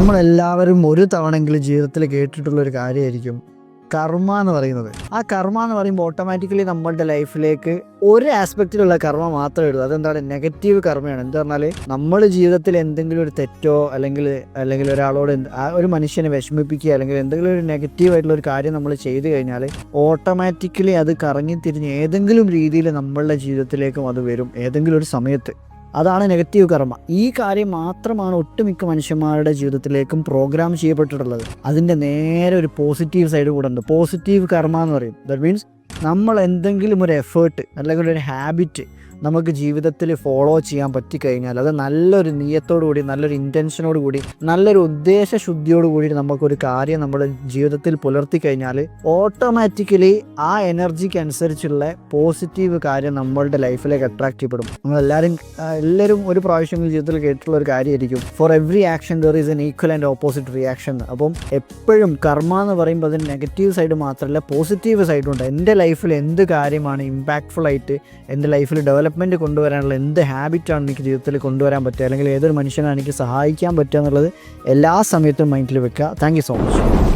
നമ്മളെല്ലാവരും ഒരു തവണെങ്കിലും ജീവിതത്തിൽ കേട്ടിട്ടുള്ളൊരു കാര്യമായിരിക്കും കർമ്മ എന്ന് പറയുന്നത്. ആ കർമ്മ എന്ന് പറയുമ്പോൾ ഓട്ടോമാറ്റിക്കലി നമ്മളുടെ ലൈഫിലേക്ക് ഒരു ആസ്പെക്റ്റിലുള്ള കർമ്മ മാത്രമേ ഉള്ളൂ. അതെന്താണ്? നെഗറ്റീവ് കർമ്മയാണ്. എന്താ പറഞ്ഞാൽ നമ്മൾ ജീവിതത്തിൽ എന്തെങ്കിലും ഒരു തെറ്റോ അല്ലെങ്കിൽ ഒരാളോട് ഒരു മനുഷ്യനെ വിഷമിപ്പിക്കുക അല്ലെങ്കിൽ എന്തെങ്കിലും ഒരു നെഗറ്റീവായിട്ടുള്ള ഒരു കാര്യം നമ്മൾ ചെയ്തു കഴിഞ്ഞാൽ ഓട്ടോമാറ്റിക്കലി അത് കറങ്ങി തിരിഞ്ഞ് ഏതെങ്കിലും രീതിയിൽ നമ്മളുടെ ജീവിതത്തിലേക്കും അത് വരും ഏതെങ്കിലും ഒരു സമയത്ത്. അതാണ് നെഗറ്റീവ് കർമ്മ. ഈ കാര്യം മാത്രമാണ് ഒട്ടുമിക്ക മനുഷ്യന്മാരുടെ ജീവിതത്തിലേക്കും പ്രോഗ്രാം ചെയ്യപ്പെട്ടിട്ടുള്ളത്. അതിൻ്റെ നേരെ ഒരു പോസിറ്റീവ് സൈഡ് കൂടെ ഉണ്ട്. പോസിറ്റീവ് കർമ്മ എന്ന് പറയും. ദാറ്റ് മീൻസ് നമ്മൾ എന്തെങ്കിലും ഒരു എഫേർട്ട് അല്ലെങ്കിൽ ഒരു ഹാബിറ്റ് നമുക്ക് ജീവിതത്തിൽ ഫോളോ ചെയ്യാൻ പറ്റിക്കഴിഞ്ഞാൽ അത് നല്ലൊരു നീയത്തോടു കൂടി, നല്ലൊരു ഇൻറ്റൻഷനോട് കൂടി, നല്ലൊരു ഉദ്ദേശശുദ്ധിയോട് കൂടി നമുക്കൊരു കാര്യം നമ്മുടെ ജീവിതത്തിൽ പുലർത്തി കഴിഞ്ഞാൽ ഓട്ടോമാറ്റിക്കലി ആ എനർജിക്ക് അനുസരിച്ചുള്ള പോസിറ്റീവ് കാര്യം നമ്മളുടെ ലൈഫിലേക്ക് അട്രാക്ട് ചെയ്യപ്പെടും. എല്ലാവരും ഒരു പ്രാവശ്യം ജീവിതത്തിൽ കേട്ടിട്ടുള്ള ഒരു കാര്യമായിരിക്കും, for every action there is N equal and opposite reaction. അപ്പം എപ്പോഴും കർമ്മ എന്ന് പറയുമ്പോൾ അതിന് നെഗറ്റീവ് സൈഡ് മാത്രമല്ല പോസിറ്റീവ് സൈഡും ഉണ്ട്. എൻ്റെ ലൈഫിൽ എന്ത് കാര്യമാണ് ഇമ്പാക്റ്റ്ഫുൾ ആയിട്ട് എൻ്റെ ലൈഫിൽ ഡെവലപ്മെൻറ്റ് കൊണ്ടുവരാനുള്ള എന്ത് ഹാബിറ്റാണ് എനിക്ക് ജീവിതത്തിൽ കൊണ്ടുവരാൻ പറ്റുക അല്ലെങ്കിൽ ഏതൊരു മനുഷ്യനാണ് എനിക്ക് സഹായിക്കാൻ പറ്റുക എന്നുള്ളത് എല്ലാ സമയത്തും മൈൻഡിൽ വെക്കുക. Thank you so much.